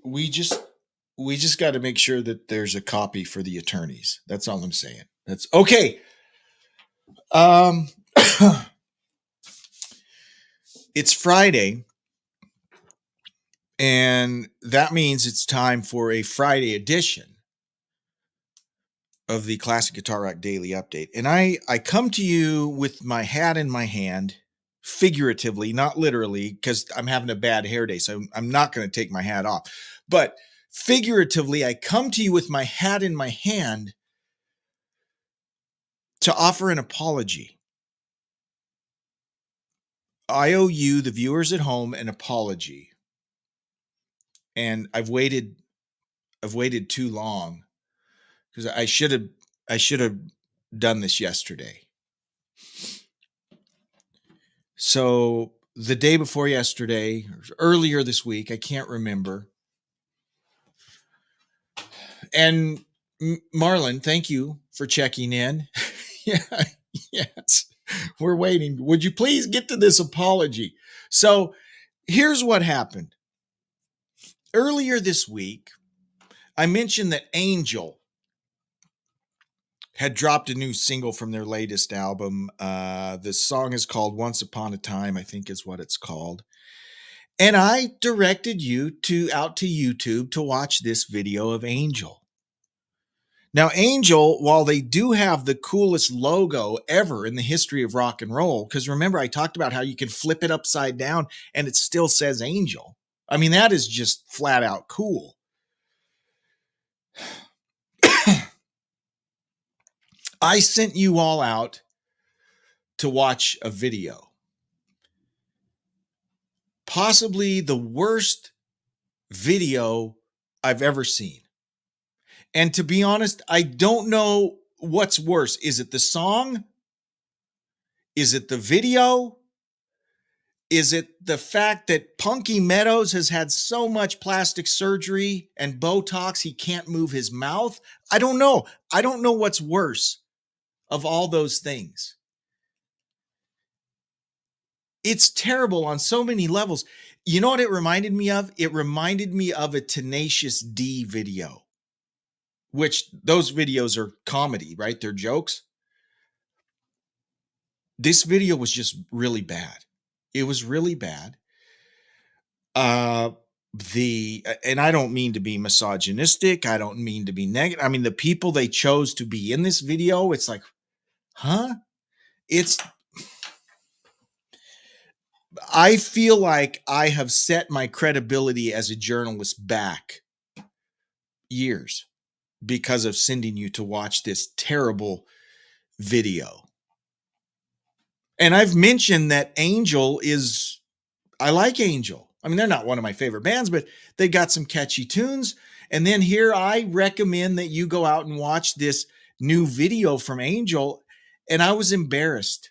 we just got to make sure that there's a copy for the attorneys. That's all I'm saying. That's okay. Um, it's Friday, and that means it's time for a Friday edition of the Classic Guitar Rock Daily Update. And I come to you with my hat in my hand, figuratively, not literally, because I'm having a bad hair day, so I'm not going to take my hat off. But figuratively, I come to you with my hat in my hand to offer an apology. I owe you, the viewers at home, an apology. And I've waited too long, because I should have done this yesterday. So the day before yesterday, or earlier this week, I can't remember. And Marlon, thank you for checking in. Yeah, yes, we're waiting. Would you please get to this apology? So here's what happened. Earlier this week, I mentioned that Angel had dropped a new single from their latest album. The song is called Once Upon a Time, I think is what it's called. And I directed you out to YouTube to watch this video of Angel. Now, Angel, while they do have the coolest logo ever in the history of rock and roll, because remember, I talked about how you can flip it upside down and it still says Angel. I mean, that is just flat out cool. I sent you all out to watch a video. Possibly the worst video I've ever seen. And to be honest, I don't know what's worse. Is it the song? Is it the video? Is it the fact that Punky Meadows has had so much plastic surgery and Botox he can't move his mouth? I don't know. I don't know what's worse of all those things. It's terrible on so many levels. You know what it reminded me of? It reminded me of a Tenacious D video, which those videos are comedy, right? They're jokes. This video was just really bad. It was really bad. And I don't mean to be misogynistic. I don't mean to be negative. I mean, the people they chose to be in this video, it's like, huh? I feel like I have set my credibility as a journalist back years because of sending you to watch this terrible video. And I've mentioned that Angel I like Angel. I mean, they're not one of my favorite bands, but they got some catchy tunes. And then here I recommend that you go out and watch this new video from Angel. And I was embarrassed.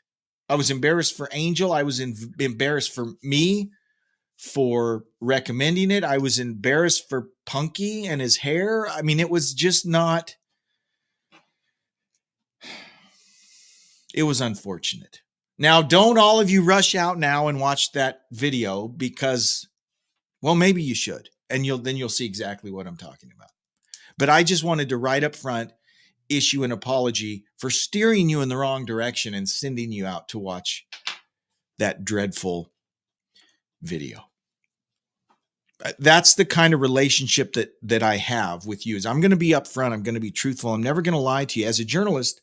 I was embarrassed for Angel. I was embarrassed for me for recommending it. I was embarrassed for Punky and his hair. I mean, it was just not. It was unfortunate. Now, don't all of you rush out now and watch that video because, well, maybe you should. And you'll see exactly what I'm talking about. But I just wanted to right up front issue an apology for steering you in the wrong direction and sending you out to watch that dreadful video. That's the kind of relationship that I have with you. Is I'm going to be upfront. I'm going to be truthful. I'm never going to lie to you. As a journalist,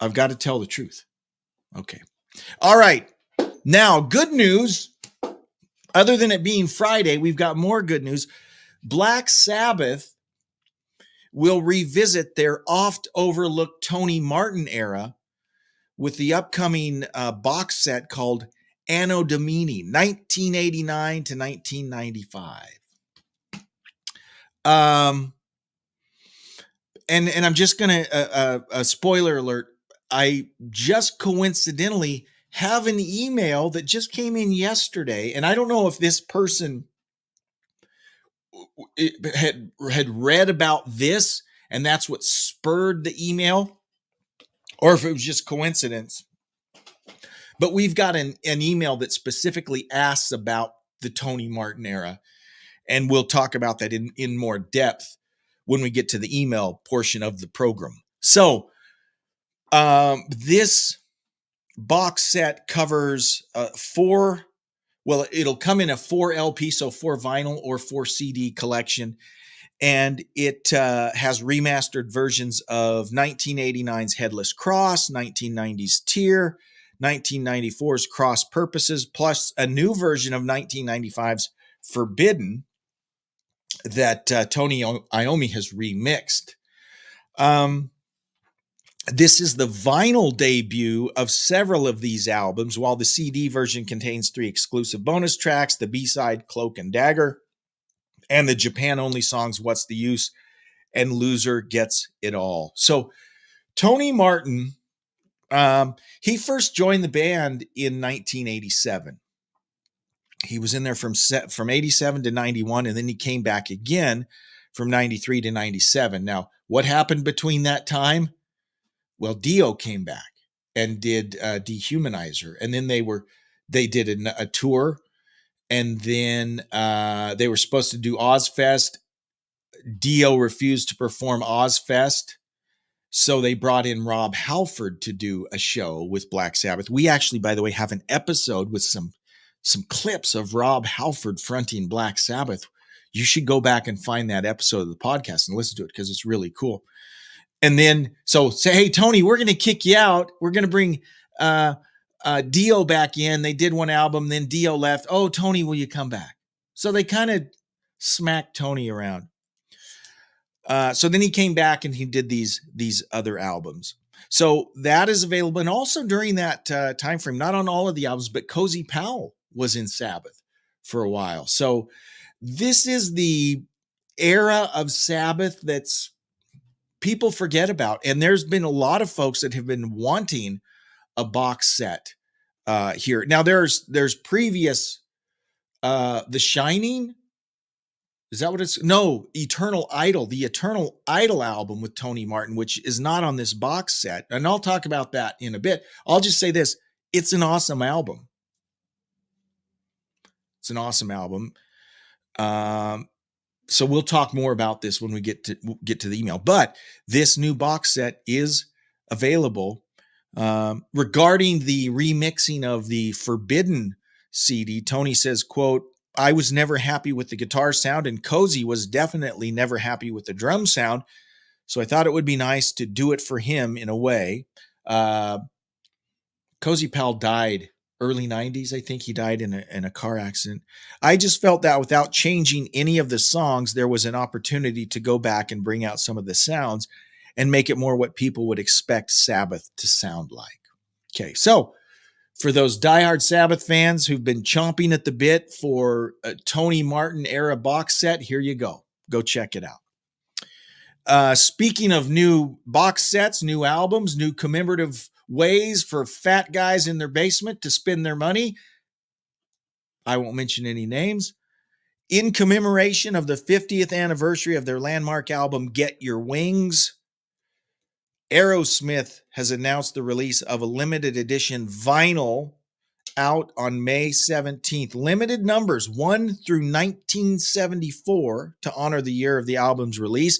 I've got to tell the truth. Okay. All right. Now, good news. Other than it being Friday, we've got more good news. Black Sabbath will revisit their oft overlooked Tony Martin era with the upcoming box set called Anno Domini, 1989 to 1995. And I'm just going to, a spoiler alert, I just coincidentally have an email that just came in yesterday, and I don't know if this person had read about this and that's what spurred the email, or if it was just coincidence. But we've got an email that specifically asks about the Tony Martin era. And we'll talk about that in more depth when we get to the email portion of the program. So this box set covers it'll come in a 4 LP, so 4 vinyl or 4 CD collection. And it has remastered versions of 1989's Headless Cross, 1990's Tear, 1994's Cross Purposes, plus a new version of 1995's Forbidden that Tony Iommi has remixed. This is the vinyl debut of several of these albums, while the CD version contains 3 exclusive bonus tracks, the B-side Cloak and Dagger, and the Japan-only songs What's the Use and Loser Gets It All. So Tony Martin, he first joined the band in 1987. He was in there from 87 to 91, and then he came back again from 93 to 97. Now, what happened between that time? Well, Dio came back and did Dehumanizer, and then they did a tour, and then they were supposed to do Ozfest. Dio refused to perform Ozfest, so they brought in Rob Halford to do a show with Black Sabbath. We actually, by the way, have an episode with some clips of Rob Halford fronting Black Sabbath. You should go back and find that episode of the podcast and listen to it because it's really cool. And then, so say, hey, Tony, we're going to kick you out. We're going to bring Dio back in. They did one album, then Dio left. Oh, Tony, will you come back? So they kind of smacked Tony around. So then he came back and he did these other albums. So that is available. And also during that time frame, not on all of the albums, but Cozy Powell was in Sabbath for a while. So this is the era of Sabbath that's people forget about. And there's been a lot of folks that have been wanting a box set here. Now there's previous, The Shining. Is that what it's? No, Eternal Idol, the Eternal Idol album with Tony Martin, which is not on this box set. And I'll talk about that in a bit. I'll just say this. It's an awesome album. It's an awesome album. So we'll talk more about this when we get to the email. But this new box set is available. Regarding the remixing of the Forbidden CD, Tony says, quote, I was never happy with the guitar sound, and Cozy was definitely never happy with the drum sound. So I thought it would be nice to do it for him in a way. Cozy Powell died early 90s. I think he died in a car accident. I just felt that without changing any of the songs, there was an opportunity to go back and bring out some of the sounds and make it more what people would expect Sabbath to sound like. Okay, so for those diehard Sabbath fans who've been chomping at the bit for a Tony Martin era box set, here you go. Go check it out. Speaking of new box sets, new albums, new commemorative ways for fat guys in their basement to spend their money, I won't mention any names. In commemoration of the 50th anniversary of their landmark album, Get Your Wings, Aerosmith has announced the release of a limited edition vinyl out on May 17th. Limited numbers, 1 through 1974, to honor the year of the album's release.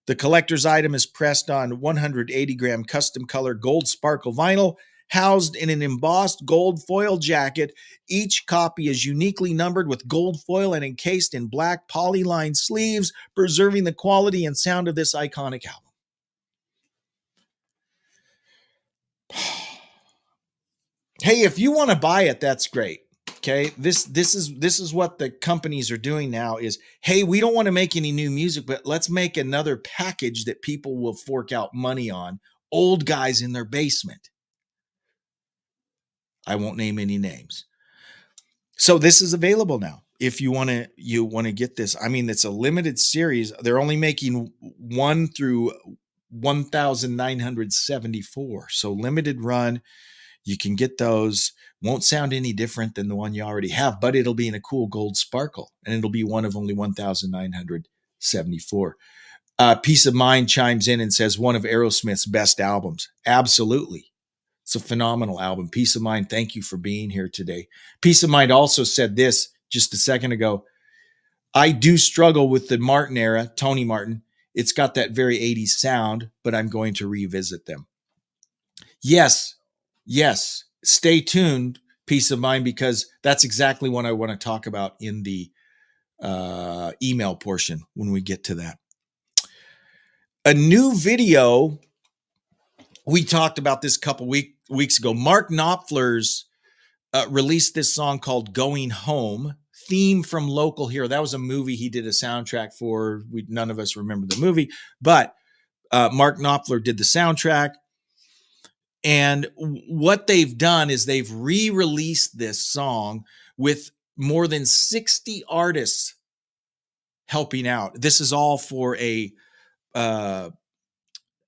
The collector's item is pressed on 180-gram custom-colored gold sparkle vinyl, housed in an embossed gold foil jacket. Each copy is uniquely numbered with gold foil and encased in black polyline sleeves, preserving the quality and sound of this iconic album. Hey, if you want to buy it, that's great. Okay, this is what the companies are doing now is, hey, we don't want to make any new music, but let's make another package that people will fork out money on. Old guys in their basement. I won't name any names. So this is available now. If you want to get this, I mean, it's a limited series. They're only making 1 through 1,974. So limited run. You can get those. Won't sound any different than the one you already have, but it'll be in a cool gold sparkle, and it'll be one of only 1,974. Peace of Mind chimes in and says one of Aerosmith's best albums. Absolutely. It's a phenomenal album. Peace of Mind, thank you for being here today. Peace of Mind also said this just a second ago. I do struggle with the Martin era, Tony Martin. It's got that very 80s sound, but I'm going to revisit them. Yes, yes. Stay tuned, Peace of Mind, because that's exactly what I want to talk about in the email portion when we get to that. A new video, we talked about this a couple weeks ago. Mark Knopfler's released this song called Going Home, theme from Local Hero. That was a movie he did a soundtrack for. None of us remember the movie, but Mark Knopfler did the soundtrack. And what they've done is they've re-released this song with more than 60 artists helping out. This is all for a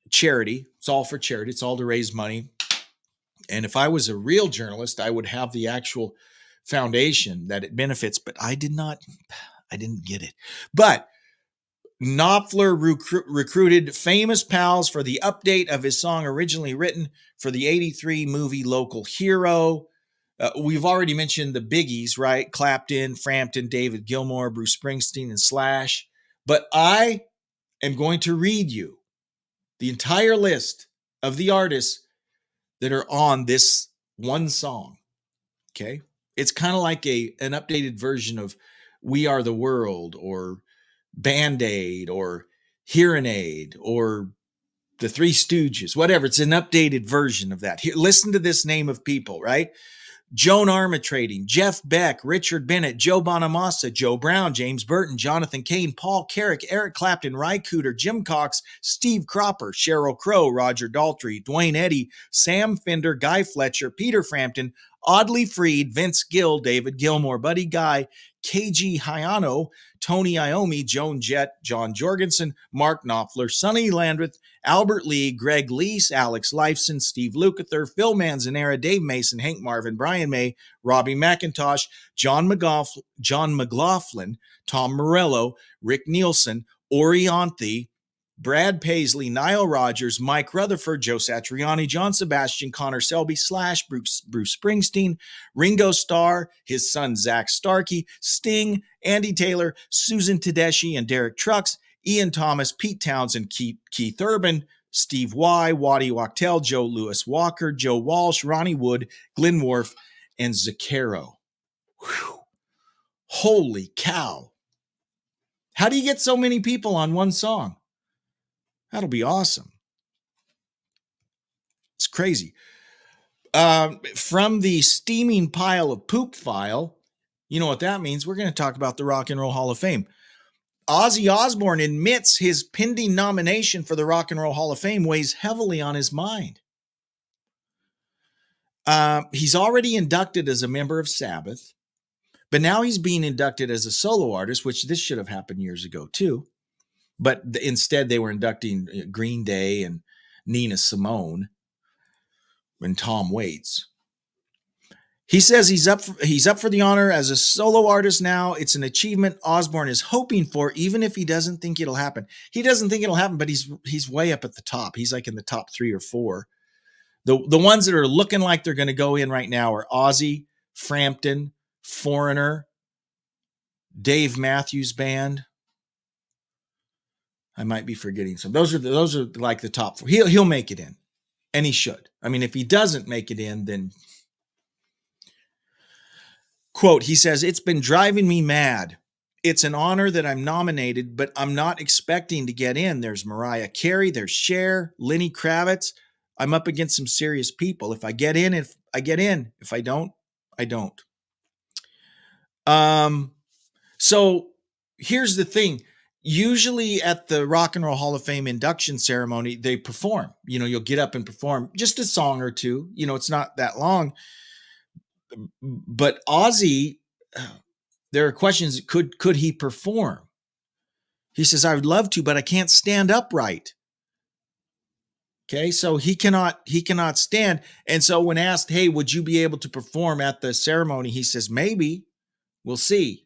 charity. It's all for charity. It's all to raise money. And if I was a real journalist, I would have the actual foundation that it benefits, but I didn't get it. But Knopfler recruited famous pals for the update of his song originally written for the 83 movie Local Hero. We've already mentioned the biggies, right? Clapton, Frampton, David Gilmour, Bruce Springsteen, and Slash. But I am going to read you the entire list of the artists that are on this one song. Okay? It's kind of like an updated version of We Are the World or Band-Aid or Hearing Aid or the Three Stooges, whatever. It's an updated version of that. Here, listen to this name of people, right? Joan Armatrading, Jeff Beck, Richard Bennett, Joe Bonamassa, Joe Brown, James Burton, Jonathan Cain, Paul Carrick, Eric Clapton, Ry Cooder, Jim Cox, Steve Cropper, Sheryl Crow, Roger Daltrey, Dwayne Eddy, Sam Fender, Guy Fletcher, Peter Frampton, Audley Freed, Vince Gill, David Gilmour, Buddy Guy, KG Hayano, Tony Iommi, Joan Jett, John Jorgensen, Mark Knopfler, Sonny Landreth, Albert Lee, Greg Leese, Alex Lifeson, Steve Lukather, Phil Manzanera, Dave Mason, Hank Marvin, Brian May, Robbie McIntosh, John McLaughlin, Tom Morello, Rick Nielsen, Orianthi, Brad Paisley, Nile Rodgers, Mike Rutherford, Joe Satriani, John Sebastian, Connor Selby, Slash, Bruce Springsteen, Ringo Starr, his son Zach Starkey, Sting, Andy Taylor, Susan Tedeschi and Derek Trucks, Ian Thomas, Pete Townsend, Keith Urban, Steve Y, Waddy Wachtel, Joe Lewis Walker, Joe Walsh, Ronnie Wood, Glenn Worf, and Zucchero. Whew. Holy cow. How do you get so many people on one song? That'll be awesome. It's crazy. From the steaming pile of poop file, you know what that means. We're going to talk about the Rock and Roll Hall of Fame. Ozzy Osbourne admits his pending nomination for the Rock and Roll Hall of Fame weighs heavily on his mind. He's already inducted as a member of Sabbath, but now he's being inducted as a solo artist, which this should have happened years ago too. But instead, they were inducting Green Day and Nina Simone and Tom Waits. He says he's up for the honor as a solo artist now. It's an achievement Osbourne is hoping for, even if he doesn't think it'll happen. He doesn't think it'll happen, but he's way up at the top. He's like in the top 3 or 4. The ones that are looking like they're going to go in right now are Ozzy, Frampton, Foreigner, Dave Matthews Band. I might be forgetting some. Those are like the top 4. He'll make it in, and he should. I mean, if he doesn't make it in, then quote, he says, "It's been driving me mad. It's an honor that I'm nominated, but I'm not expecting to get in. There's Mariah Carey, there's Cher, Lenny Kravitz. I'm up against some serious people. If I get in, I get in. If I don't, I don't." So here's the thing. Usually at the Rock and Roll Hall of Fame induction ceremony, they perform. You know, you'll get up and perform just a song or two. You know, it's not that long. But Ozzy, there are questions. Could he perform? He says, "I would love to, but I can't stand upright." Okay, so he cannot stand. And so when asked, "Hey, would you be able to perform at the ceremony?" he says, "Maybe. We'll see."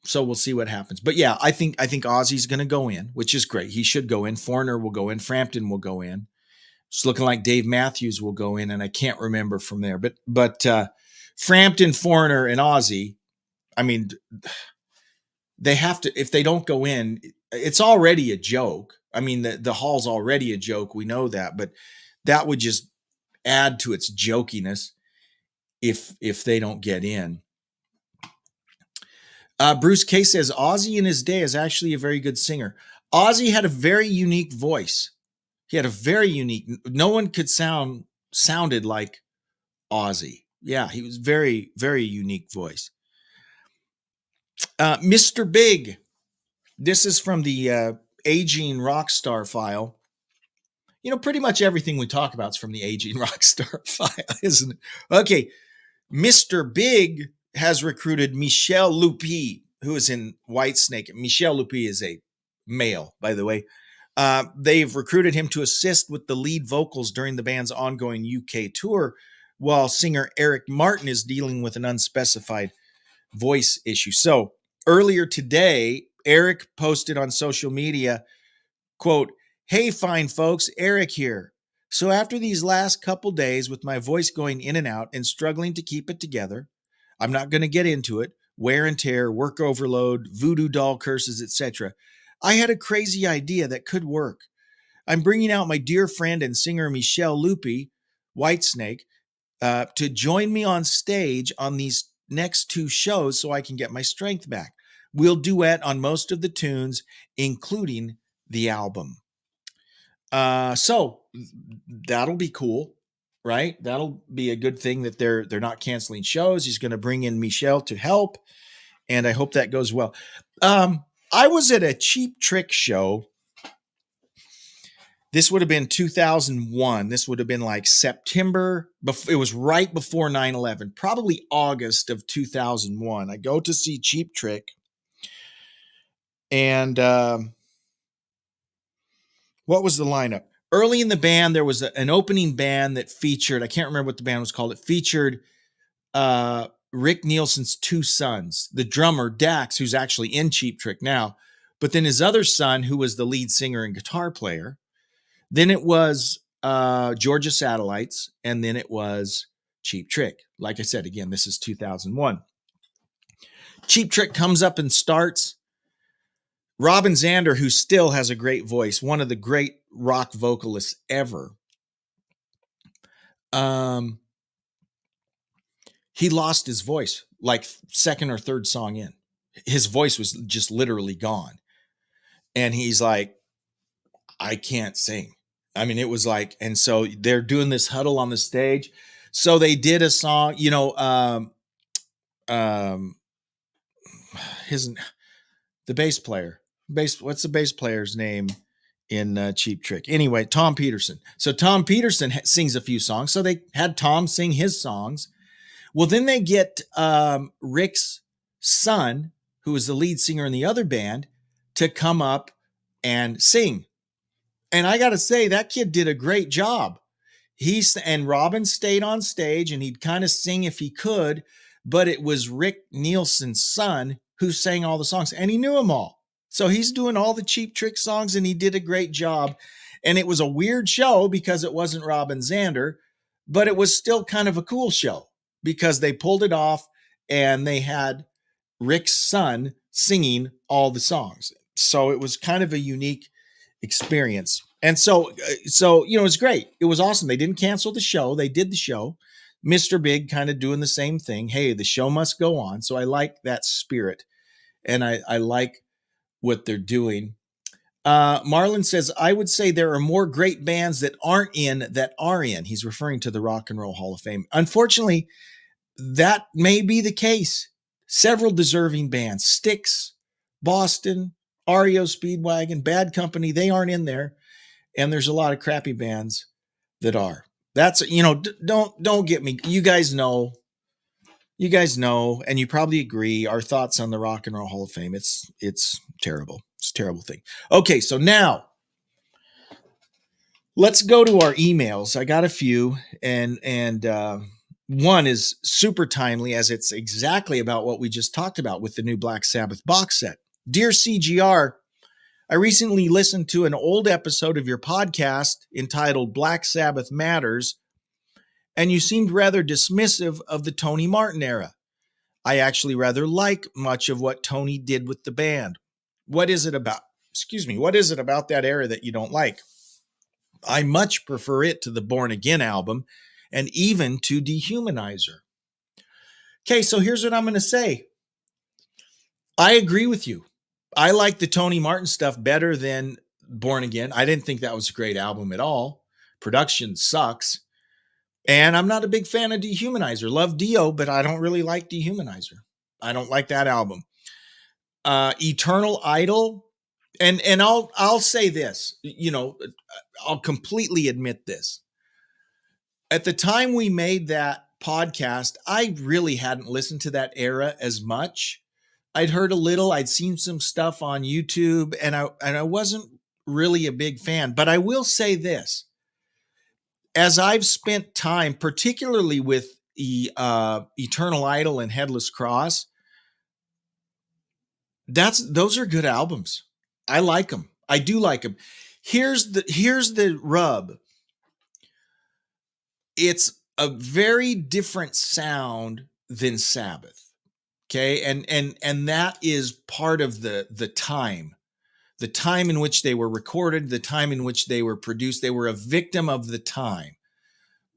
So we'll see what happens. But yeah, I think Ozzy's going to go in, which is great. He should go in. Foreigner will go in. Frampton will go in. It's looking like Dave Matthews will go in, and I can't remember from there. But Frampton, Foreigner, and Ozzy, I mean, they have to, if they don't go in, it's already a joke. I mean, the hall's already a joke. We know that, but that would just add to its jokiness if they don't get in. Bruce K says Ozzy in his day is actually a very good singer. Ozzy had a very unique voice. He had a very unique, no one could sounded like Ozzy. Yeah, he was very, very unique voice. Mr. Big. This is from the Aging Rockstar file. You know, pretty much everything we talk about is from the Aging Rockstar file, isn't it? Okay. Mr. Big has recruited Michel Lupi, who is in Whitesnake. Michel Lupi is a male, by the way. They've recruited him to assist with the lead vocals during the band's ongoing UK tour, while singer Eric Martin is dealing with an unspecified voice issue. So earlier today, Eric posted on social media, quote, "Hey, fine folks, Eric here. So after these last couple days with my voice going in and out and struggling to keep it together, I'm not going to get into it, wear and tear, work overload, voodoo doll curses, etc. I had a crazy idea that could work. I'm bringing out my dear friend and singer Michel Lupi, Whitesnake, to join me on stage on these next two shows so I can get my strength back. We'll duet on most of the tunes, including the album." So that'll be cool, right? That'll be a good thing that they're not canceling shows. He's going to bring in Michel to help, and I hope that goes well. I was at a Cheap Trick show. This would have been 2001. This would have been like September. It was right before 9/11, probably August of 2001. I go to see Cheap Trick, and what was the lineup? Early in the band, there was an opening band that featured, I can't remember what the band was called. It featured Rick Nielsen's two sons, the drummer, Dax, who's actually in Cheap Trick now, but then his other son, who was the lead singer and guitar player. Then it was Georgia Satellites, and then it was Cheap Trick. Like I said, again, this is 2001. Cheap Trick comes up and starts. Robin Zander, who still has a great voice, one of the great rock vocalists ever, he lost his voice like second or third song in. His voice was just literally gone. And he's like, I can't sing. I mean, it was like, and so they're doing this huddle on the stage. So they did a song, you know, the bass player. What's the bass player's name in Cheap Trick? Anyway, Tom Peterson. So Tom Peterson sings a few songs. So they had Tom sing his songs. Well, then they get Rick's son, who is the lead singer in the other band, to come up and sing. And I got to say, that kid did a great job. And Robin stayed on stage, and he'd kind of sing if he could, but it was Rick Nielsen's son who sang all the songs, and he knew them all. So he's doing all the Cheap Trick songs, and he did a great job. And it was a weird show because it wasn't Robin Zander, but it was still kind of a cool show because they pulled it off and they had Rick's son singing all the songs. So it was kind of a unique experience. And so, you know, it was great. It was awesome. They didn't cancel the show. They did the show. Mr. Big kind of doing the same thing. Hey, the show must go on. So I like that spirit. And I like what they're doing. Marlon says, I would say there are more great bands that aren't in that are in. He's referring to the Rock and Roll Hall of Fame. Unfortunately, that may be the case. Several deserving bands, Styx, Boston, REO Speedwagon, Bad Company, they aren't in there. And there's a lot of crappy bands that are. That's, you know, don't get me. You guys know, and you probably agree, our thoughts on the Rock and Roll Hall of Fame. It's terrible. It's a terrible thing. Okay, so now let's go to our emails. I got a few, and one is super timely as it's exactly about what we just talked about with the new Black Sabbath box set. Dear CGR, I recently listened to an old episode of your podcast entitled Black Sabbath Matters, and you seemed rather dismissive of the Tony Martin era. I actually rather like much of what Tony did with the band. What is it about? Excuse me. What is it about that era that you don't like? I much prefer it to the Born Again album and even to Dehumanizer. Okay, so here's what I'm going to say. I agree with you. I like the Tony Martin stuff better than Born Again. I didn't think that was a great album at all. Production sucks. And I'm not a big fan of Dehumanizer. Love Dio, but I don't really like Dehumanizer. I don't like that album. Eternal Idol, and I'll say this, I'll completely admit this. At the time we made that podcast, I really hadn't listened to that era as much. I'd heard a little, I'd seen some stuff on YouTube, and I wasn't really a big fan. But I will say this. As I've spent time, particularly with Eternal Idol and Headless Cross, those are good albums. I like them. I do like them. Here's the rub. It's a very different sound than Sabbath. Okay. And that is part of the time in which they were recorded, the time in which they were produced. They were a victim of the time.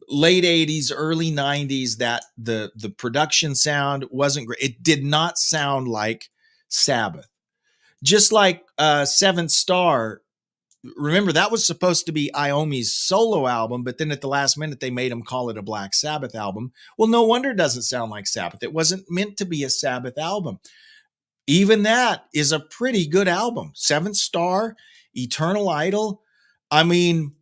Late 80s, early 90s, that the production sound wasn't great. It did not sound like Sabbath. Just like Seventh Star, remember that was supposed to be Iommi's solo album, but then at the last minute they made him call it a Black Sabbath album. Well, no wonder it doesn't sound like Sabbath. It wasn't meant to be a Sabbath album. Even that is a pretty good album. Seventh Star, Eternal Idol. I mean,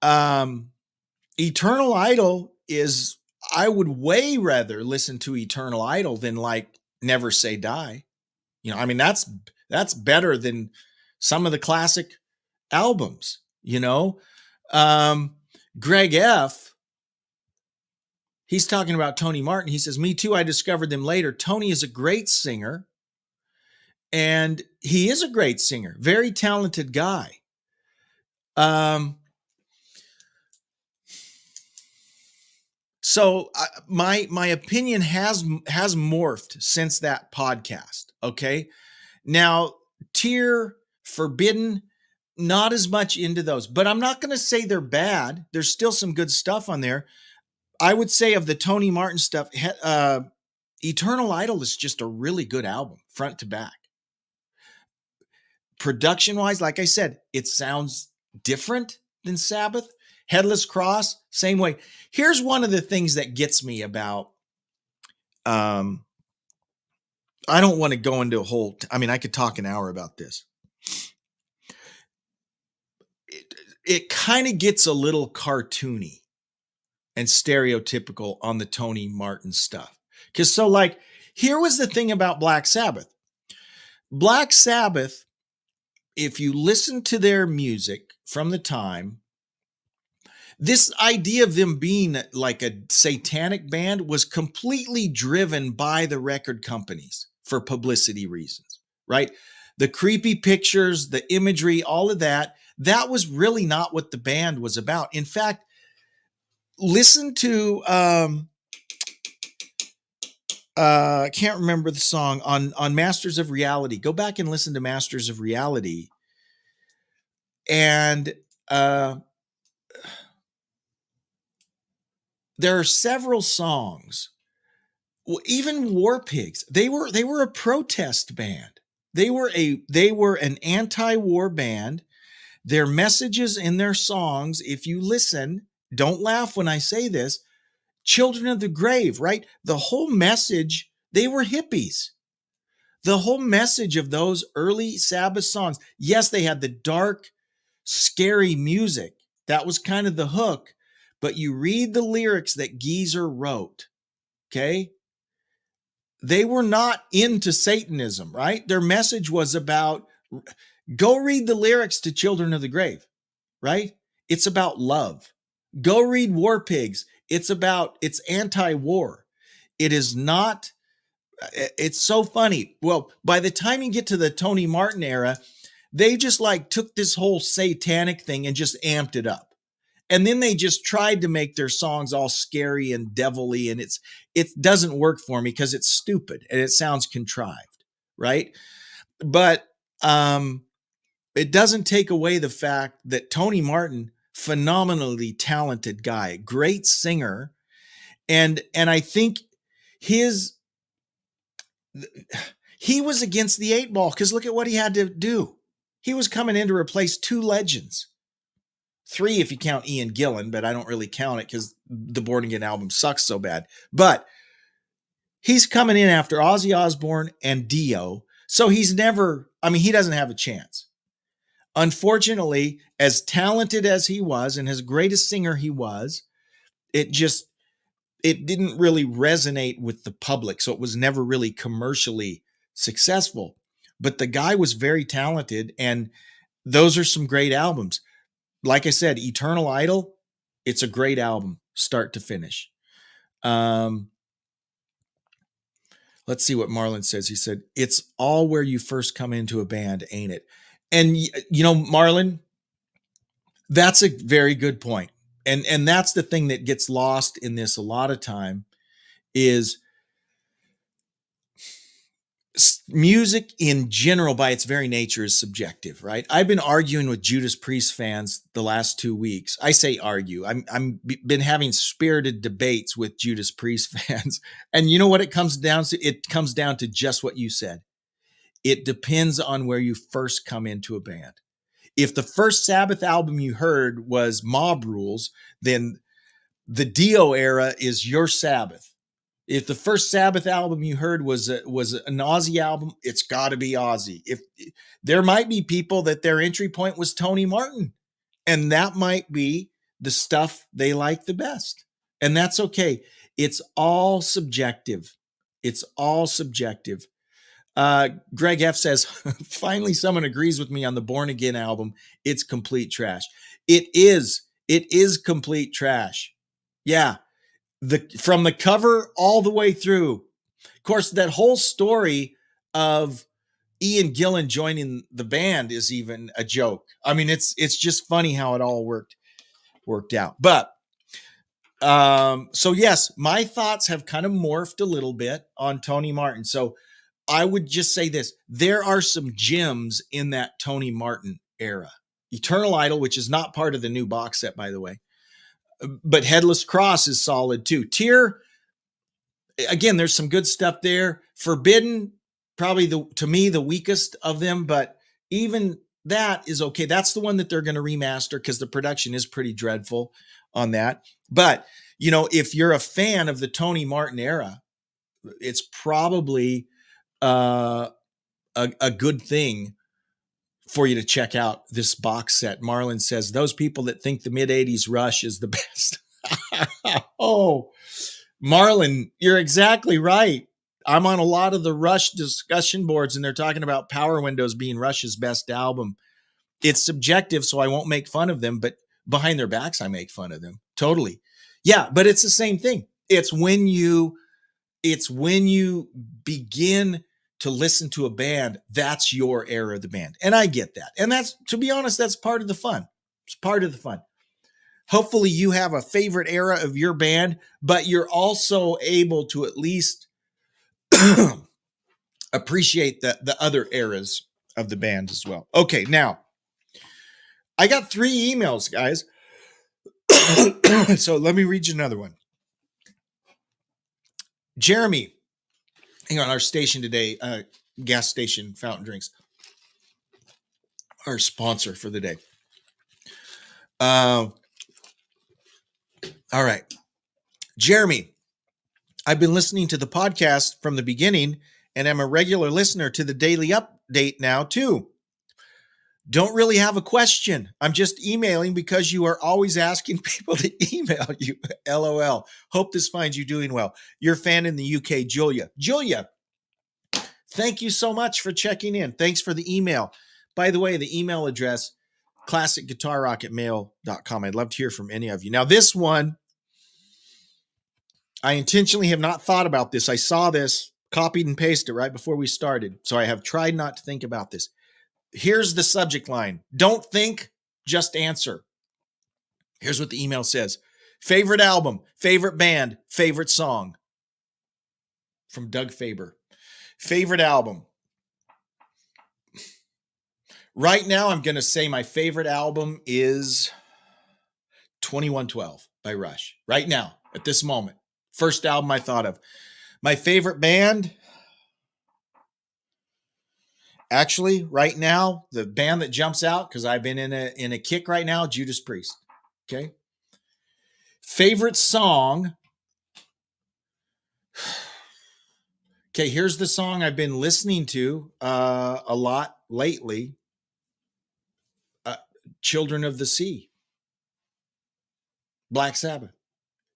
Eternal Idol is, I would way rather listen to Eternal Idol than like Never Say Die. I mean, that's better than some of the classic albums, Greg F., he's talking about Tony Martin. He says, me too, I discovered them later. Tony is a great singer, and he is a great singer, very talented guy. So my opinion has morphed since that podcast. Okay. Now, Tear, Forbidden, not as much into those, but I'm not going to say they're bad. There's still some good stuff on there. I would say of the Tony Martin stuff, Eternal Idol is just a really good album, front to back. Production-wise, like I said, it sounds different than Sabbath. Headless Cross, same way. Here's one of the things that gets me about, I don't want to go into I could talk an hour about this. It kind of gets a little cartoony and stereotypical on the Tony Martin stuff. Because here was the thing about Black Sabbath. Black Sabbath, if you listen to their music from the time, this idea of them being like a satanic band was completely driven by the record companies for publicity reasons, right? The creepy pictures, the imagery, all of that was really not what the band was about. In fact, listen to, I can't remember the song on Masters of Reality. Go back and listen to Masters of Reality. And, there are several songs, even War Pigs. They were a protest band. They were an anti-war band. Their messages in their songs, if you listen, don't laugh when I say this, Children of the Grave, right? The whole message, they were hippies. The whole message of those early Sabbath songs, yes, they had the dark, scary music. That was kind of the hook. But you read the lyrics that Geezer wrote, okay? They were not into Satanism, right? Their message was about, go read the lyrics to Children of the Grave, right? It's about love. Go read War Pigs. It's anti-war. It is not, it's so funny. Well, by the time you get to the Tony Martin era, they just took this whole satanic thing and just amped it up. And then they just tried to make their songs all scary and devilly, and it doesn't work for me because it's stupid and it sounds contrived, right? But it doesn't take away the fact that Tony Martin, phenomenally talented guy, great singer, and I think he was against the 8 ball because look at what he had to do. He was coming in to replace 2 legends. 3 if you count Ian Gillan, but I don't really count it because the Born Again album sucks so bad. But he's coming in after Ozzy Osbourne and Dio, so he doesn't have a chance. Unfortunately, as talented as he was and as great a singer he was, it didn't really resonate with the public, so it was never really commercially successful. But the guy was very talented, and those are some great albums. Like I said, Eternal Idol, it's a great album, start to finish. Let's see what Marlon says. He said, it's all where you first come into a band, ain't it? And, Marlon, that's a very good point. And that's the thing that gets lost in this a lot of time is music in general, by its very nature, is subjective, right? I've been arguing with Judas Priest fans the last 2 weeks. I say argue. I'm been having spirited debates with Judas Priest fans. And you know what it comes down to? It comes down to just what you said. It depends on where you first come into a band. If the first Sabbath album you heard was Mob Rules, then the Dio era is your Sabbath. If the first Sabbath album you heard was an Ozzy album, it's got to be Ozzy. If there might be people that their entry point was Tony Martin, and that might be the stuff they like the best, and that's okay. It's all subjective. It's all subjective. Greg F says, finally someone agrees with me on the Born Again album. It's complete trash. It is complete trash. Yeah. From the cover all the way through. Of course, that whole story of Ian Gillan joining the band is even a joke. I mean, it's just funny how it all worked out. But so yes, my thoughts have kind of morphed a little bit on Tony Martin. So I would just say this. There are some gems in that Tony Martin era. Eternal Idol, which is not part of the new box set, by the way. But Headless Cross is solid too. Tear, again, there's some good stuff there. Forbidden, probably to me, the weakest of them, but even that is okay. That's the one that they're going to remaster because the production is pretty dreadful on that. But, if you're a fan of the Tony Martin era, it's probably a good thing for you to check out this box set. Marlon says, those people that think the mid-'80s Rush is the best. Oh, Marlon, you're exactly right. I'm on a lot of the Rush discussion boards, and they're talking about Power Windows being Rush's best album. It's subjective, so I won't make fun of them, but behind their backs, I make fun of them. Totally. Yeah, but it's the same thing. It's when you begin to listen to a band, that's your era of the band. And I get that. And that's, to be honest, that's part of the fun. It's part of the fun. Hopefully you have a favorite era of your band, but you're also able to at least appreciate the other eras of the band as well. Okay, now, I got 3 emails, guys. So let me read you another one. Jeremy, hang on, our station today, gas station fountain drinks, our sponsor for the day. All right. Jeremy, I've been listening to the podcast from the beginning and I'm a regular listener to the daily update now too. Don't really have a question. I'm just emailing because you are always asking people to email you. LOL. Hope this finds you doing well. Your fan in the UK, Julia. Julia, thank you so much for checking in. Thanks for the email. By the way, the email address, classicguitarrock@mail.com. I'd love to hear from any of you. Now, this one, I intentionally have not thought about this. I saw this, copied and pasted right before we started. So I have tried not to think about this. Here's the subject line. Don't think, just answer. Here's what the email says. Favorite album, favorite band, favorite song. From Doug Faber. Favorite album. Right now, I'm going to say my favorite album is 2112 by Rush. Right now, at this moment. First album I thought of. My favorite band, actually, right now, the band that jumps out, because I've been in a kick right now, Judas Priest. Okay. Favorite song. Okay, here's the song I've been listening to a lot lately. Children of the Sea. Black Sabbath.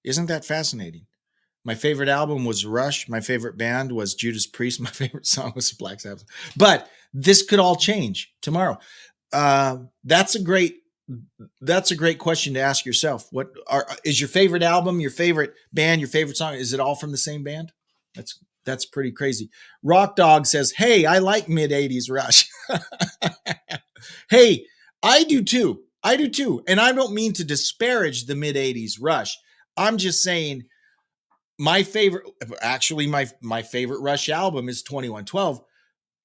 Isn't that fascinating? My favorite album was Rush. My favorite band was Judas Priest. My favorite song was Black Sabbath. But this could all change tomorrow. That's a great question to ask yourself. What is your favorite album, your favorite band, your favorite song? Is it all from the same band? That's pretty crazy. Rock Dog says, "Hey, I like mid-'80s Rush." Hey, I do too. And I don't mean to disparage the mid-'80s Rush. I'm just saying my favorite Rush album is 2112.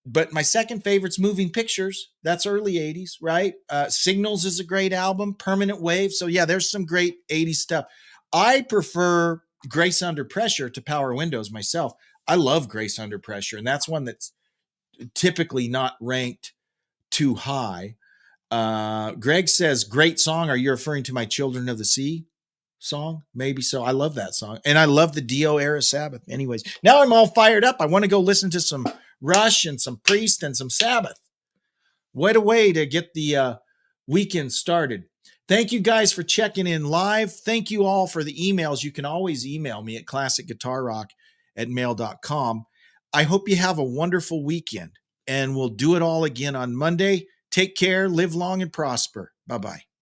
But my second favorite's Moving Pictures. That's early 80s, right? Signals is a great album. Permanent Wave. So yeah, there's some great 80s stuff. I prefer Grace Under Pressure to Power Windows myself. I love Grace Under Pressure, and that's one that's typically not ranked too high. Greg says, great song. Are you referring to my Children of the Sea song? Maybe so. I love that song. And I love the Dio era Sabbath. Anyways, now I'm all fired up. I want to go listen to some Rush and some Priest and some Sabbath. What a way to get the weekend started. Thank you guys for checking in live. Thank you all for the emails. You can always email me at classicguitarrock@mail.com. I hope you have a wonderful weekend, and we'll do it all again on Monday. Take care, live long, and prosper. Bye-bye.